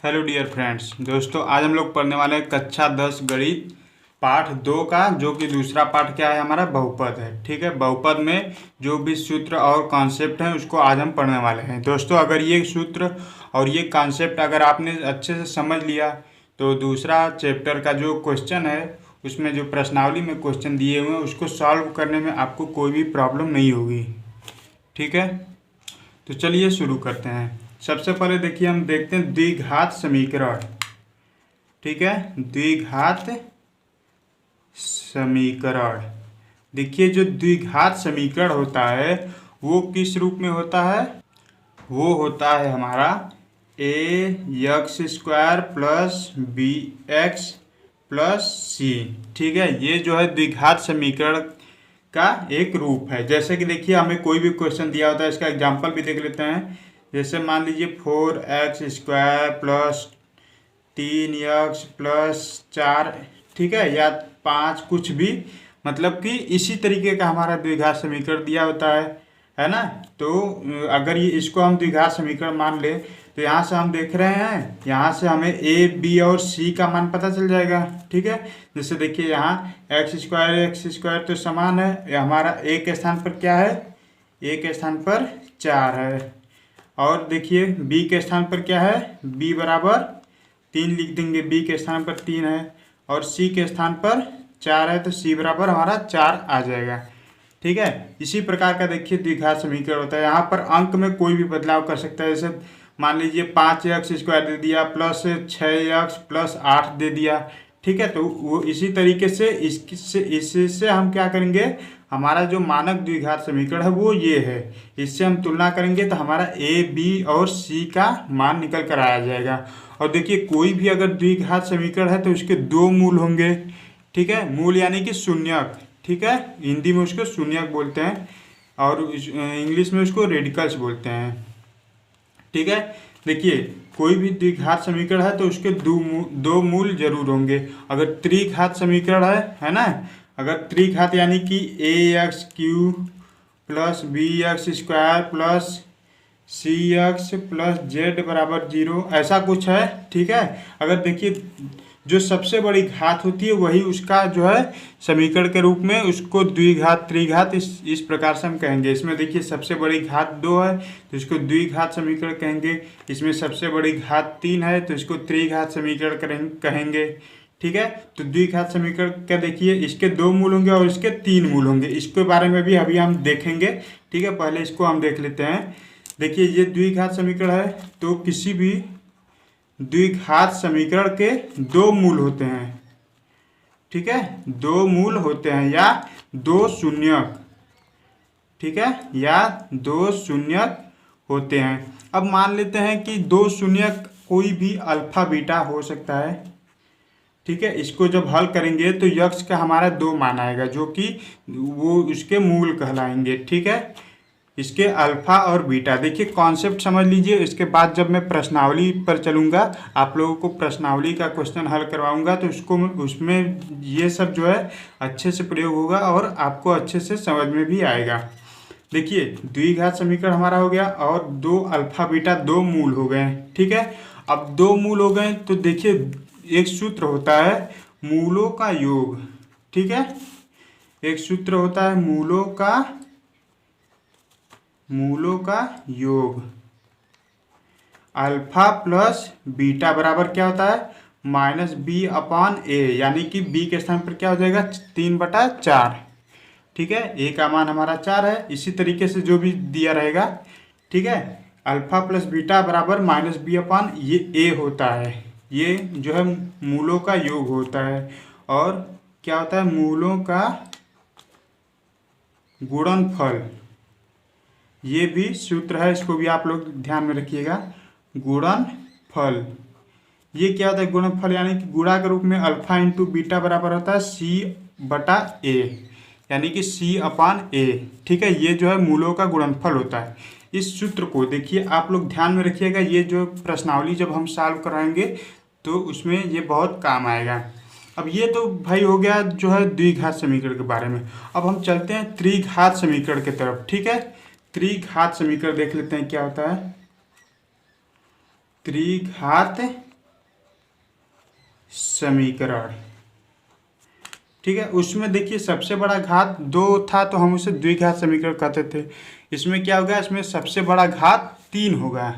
Hello dear friends. दोस्तों आज हम लोग पढ़ने वाले हैं कक्षा 10 गणित पाठ 2 का, जो कि दूसरा पाठ क्या है हमारा बहुपद है। ठीक है, बहुपद में जो भी सूत्र और कॉन्सेप्ट हैं उसको आज हम पढ़ने वाले हैं। दोस्तों अगर ये सूत्र और ये कॉन्सेप्ट अगर आपने अच्छे से समझ लिया तो दूसरा चैप्टर का जो क्वेश्चन है उसमें जो प्रश्नावली में क्वेश्चन दिए हुए हैं उसको सॉल्व करने में आपको कोई भी प्रॉब्लम नहीं होगी। ठीक है, तो चलिए शुरू करते हैं। सबसे पहले देखिए हम देखते हैं द्विघात समीकरण। ठीक है, द्विघात समीकरण। देखिए जो द्विघात समीकरण होता है वो किस रूप में होता है? वो होता है हमारा x square plus b x plus c. ठीक है, ये जो है द्विघात समीकरण का एक रूप है। जैसे कि देखिए हमें कोई भी क्वेश्चन दिया होता है, इसका एग्जांपल भी देख लेते हैं। जैसे मान लीजिए 4x square plus 3x plus 4, ठीक है, या 5, कुछ भी, मतलब कि इसी तरीके का हमारा द्विघात समीकरण दिया होता है ना। तो अगर ये इसको हम द्विघात समीकरण मान ले तो यहाँ से हम देख रहे हैं, यहाँ से हमें a, b और c का मान पता चल जाएगा। ठीक है, जैसे देखिए यहाँ एक्स स्क्वायर तो समान है, हमारा a के स्थान पर क्या है? a के स्थान पर 4 है। और देखिए b के स्थान पर क्या है? b बराबर 3 लिख देंगे, b के स्थान पर 3 है और c के स्थान पर 4 है, तो c बराबर हमारा 4 आ जाएगा। ठीक है, इसी प्रकार का देखिए द्विघात समीकरण होता है। यहाँ पर अंक में कोई भी बदलाव कर सकता है। जैसे मान लीजिए 5x स्क्वायर दे दिया प्लस 6x प्लस 8 दे दिया। ठीक है, तो वो इसी तरीके से इससे हम क्या करेंगे, हमारा जो मानक द्विघात समीकरण है वो ये है, इससे हम तुलना करेंगे तो हमारा a, b और c का मान निकल कर आया जाएगा। और देखिए कोई भी अगर द्विघात समीकरण है तो उसके दो मूल होंगे। ठीक है, मूल यानी कि शून्यक। ठीक है, हिंदी में उसको शून्यक बोलते हैं और इंग्लिश में उसको रेडिकल्स बोलते हैं। ठीक है, देखिए कोई भी द्विघात समीकरण है तो उसके दो मूल जरूर होंगे। अगर त्रिघात समीकरण है ना, अगर त्रिघात यानी कि ax cube plus b x square plus c x plus z बराबर 0, ऐसा कुछ है। ठीक है, अगर देखिए जो सबसे बड़ी घात होती है वही उसका जो है समीकरण के रूप में उसको द्विघात त्रिघात इस प्रकार से हम कहेंगे। इसमें देखिए सबसे बड़ी घात 2 है तो इसको द्विघात समीकरण कहेंगे। इसमें सबसे बड़ी घात 3 है तो इसको त्रिघात समीकरण कहेंगे। ठीक है, तो द्विघात समीकरण क्या, देखिए इसके 2 मूल होंगे और इसके 3 मूल होंगे। इसके बारे में भी अभी हम देखेंगे। ठीक है, पहले इसको हम देख लेते हैं। देखिए ये द्विघात समीकरण है तो किसी भी द्विघात समीकरण के 2 मूल होते हैं। ठीक है, 2 मूल होते हैं या 2 शून्यक। ठीक है, या 2 शून्यक होते हैं। अब मान लेते हैं कि 2 शून्यक कोई भी अल्फा बीटा हो सकता है। ठीक है, इसको जब हल करेंगे तो यक्ष का हमारा 2 मान आएगा जो कि वो उसके मूल कहलाएंगे। ठीक है, इसके अल्फा और बीटा। देखिए कॉन्सेप्ट समझ लीजिए, इसके बाद जब मैं प्रश्नावली पर चलूँगा, आप लोगों को प्रश्नावली का क्वेश्चन हल करवाऊँगा तो उसमें ये सब जो है अच्छे से प्रयोग होगा और आपको अच्छे से समझ में भी आएगा। देखिए द्विघात समीकरण हमारा हो गया और 2 अल्फा बीटा 2 मूल हो गए। ठीक है, अब 2 मूल हो गए तो देखिए एक सूत्र होता है मूलों का योग। ठीक है, एक सूत्र होता है मूलों का योग। अल्फा प्लस बीटा बराबर क्या होता है? माइनस बी अपॉन ए, यानी कि बी के स्थान पर क्या हो जाएगा? 3/4। ठीक है, ए का मान हमारा 4 है। इसी तरीके से जो भी दिया रहेगा। ठीक है, अल्फा प्लस बीटा बराबर माइनस बी अपॉन ये ए होता है। ये जो है मूलों का योग होता है। और क्या होता है? मूलों का गुणनफल। ये भी सूत्र है, इसको भी आप लोग ध्यान में रखिएगा। गुणनफल ये क्या होता है? गुणनफल यानी कि गुणा के रूप में अल्फा इंटू बीटा बराबर होता है c/a, यानी कि c/a। ठीक है, ये जो है मूलों का गुणनफल होता है। इस सूत्र को देखिए आप लोग ध्यान में रखिएगा। ये जो प्रश्नावली जब हम सॉल्व कराएंगे तो उसमें ये बहुत काम आएगा। अब ये तो भाई हो गया जो है द्विघात समीकरण के बारे में। अब हम चलते हैं त्रिघात समीकरण की तरफ। ठीक है, त्रिघात समीकरण देख लेते हैं क्या होता है। त्रिघात समीकरण। ठीक है, उसमें देखिए सबसे बड़ा घात 2 था तो हम उसे द्विघात समीकरण कहते थे। इसमें क्या होगा, इसमें सबसे बड़ा घात 3 होगा।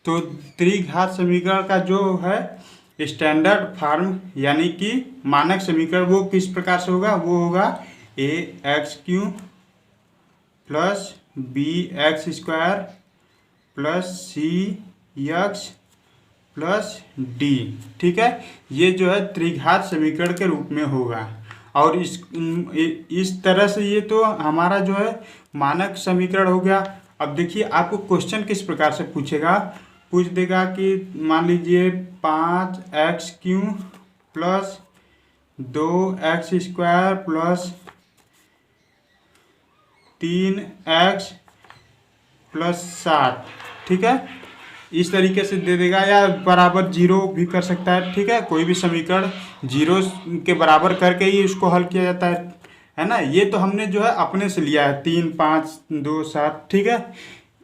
तो त्रिघात समीकरण का जो है स्टैंडर्ड फॉर्म यानी कि मानक समीकरण वो किस प्रकार से होगा, वो होगा ax³ plus bx² plus cx plus d। ठीक है, ये जो है त्रिघात समीकरण के रूप में होगा। और इस तरह से ये तो हमारा जो है मानक समीकरण हो गया। अब देखिए आपको क्वेश्चन किस प्रकार से पूछेगा, पूछ देगा कि मान लीजिए 5x³ plus 2x² plus 3x plus 7। ठीक है, इस तरीके से दे देगा, या बराबर 0 भी कर सकता है। ठीक है, कोई भी समीकरण 0 के बराबर करके ही इसको हल किया जाता है ना। ये तो हमने जो है अपने से लिया है 3, 5, 2, 7। ठीक है,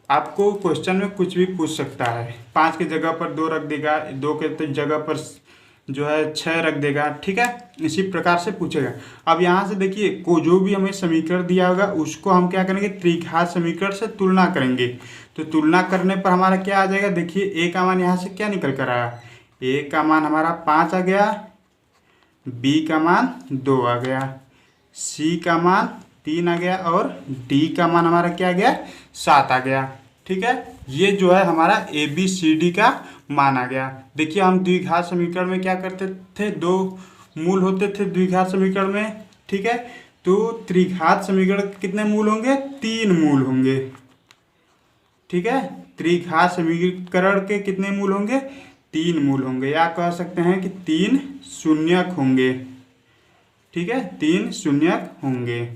आपको क्वेश्चन में कुछ भी पूछ सकता है। 5 के जगह पर 2 रख देगा, 2 के जगह पर जो है 6 रख देगा। ठीक है, इसी प्रकार से पूछेगा। अब यहाँ से देखिए को जो भी हमें समीकरण दिया होगा उसको हम क्या करेंगे, त्रिघात समीकरण से तुलना करेंगे। तो तुलना करने पर हमारा क्या आ जाएगा, देखिए a का मान यहाँ से क्या निकल कर आया, a का मान हमारा 5 आ गया, b का मान 2 आ गया, c का मान 3 आ गया और d का मान हमारा क्या आ गया, 7 आ गया। ठीक है, ये जो है हमारा ABCD का मान आ गया। देखिए हम द्विघात समीकरण में क्या करते थे, 2 मूल होते थे द्विघात समीकरण में। ठीक है, तो त्रिघात समीकरण कितने मूल होंगे, 3 मूल होंगे। ठीक है, त्रिघात समीकरण के कितने मूल होंगे, 3 मूल होंगे, या कह सकते हैं कि 3 शून्यक होंगे। ठीक है, 3 शून्यक होंगे।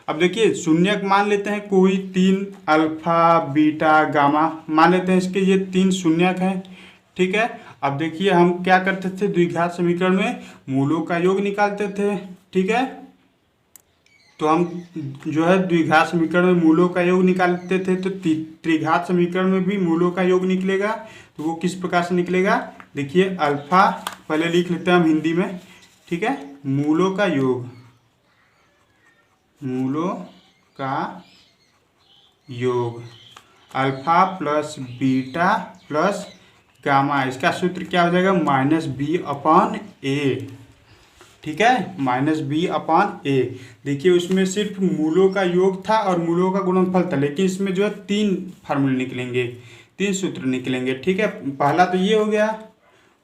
अब देखिए शून्यक मान लेते हैं कोई 3 अल्फा बीटा गामा मान लेते हैं, इसके ये 3 शून्यक हैं। ठीक है, अब देखिए हम क्या करते थे, द्विघात समीकरण में मूलों का योग निकालते थे। ठीक है, तो हम जो है द्विघात समीकरण में मूलों का योग निकालते थे, तो त्रिघात समीकरण में भी मूलों का योग निकलेगा। तो वो किस प्रकार से निकलेगा, देखिए अल्फा पहले लिख लेते हैं हम हिंदी में। ठीक है, मूलों का योग, मूलों का योग alpha plus beta plus gamma, इसका सूत्र क्या हो जाएगा, -b/a। ठीक है, -b/a। देखिए उसमें सिर्फ मूलों का योग था और मूलों का गुणनफल था, लेकिन इसमें जो है 3 फार्मूले निकलेंगे, 3 सूत्र निकलेंगे। ठीक है, पहला तो ये हो गया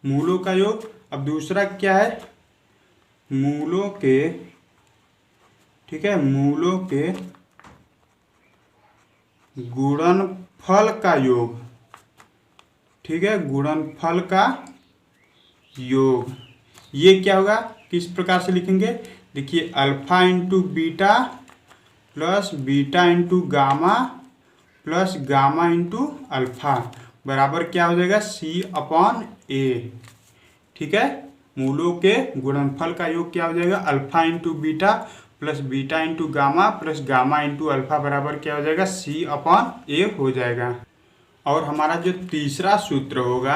मूलों का योग। अब दूसरा क्या है, मूलों के, ठीक है, मूलों के गुणनफल का योग। ठीक है, गुणनफल का योग, ये क्या होगा, किस प्रकार से लिखेंगे, देखिए alpha into beta plus beta into gamma plus gamma into alpha बराबर क्या हो जाएगा, c/a। ठीक है, मूलों के गुणनफल का योग क्या हो जाएगा, alpha into beta plus beta into gamma plus gamma into alpha बराबर क्या हो जाएगा, c/a हो जाएगा। और हमारा जो तीसरा सूत्र होगा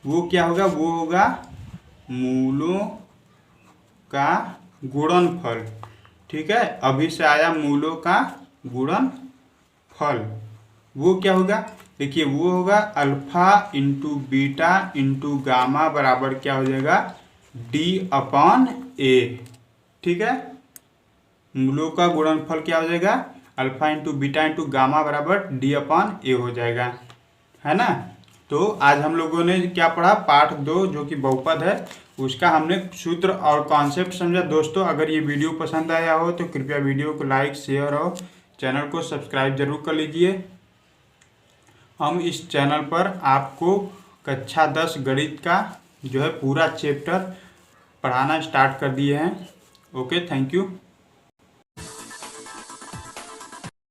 वो क्या होगा, वो होगा मूलों का गुणनफल। ठीक है, अभी से आया मूलों का गुणनफल, वो क्या होगा, देखिए वो होगा alpha into beta into gamma बराबर क्या हो जाएगा, d/a। ठीक है, मूलों का गुणनफल क्या हो जाएगा, alpha into beta into gamma बराबर d/a हो जाएगा, है ना। तो आज हम लोगों ने क्या पढ़ा, पार्ट 2 जो कि बहुपद है, उसका हमने सूत्र और कॉन्सेप्ट समझा। दोस्तों अगर ये वीडियो पसंद आया हो तो कृपया वीडियो को लाइक शेयर और चैनल को सब्सक्राइब जरूर कर लीजिए। हम इस चैनल पर आपको कक्षा 10 गणित का जो है पूरा चैप्टर पढ़ाना स्टार्ट कर दिए हैं। Okay, thank you.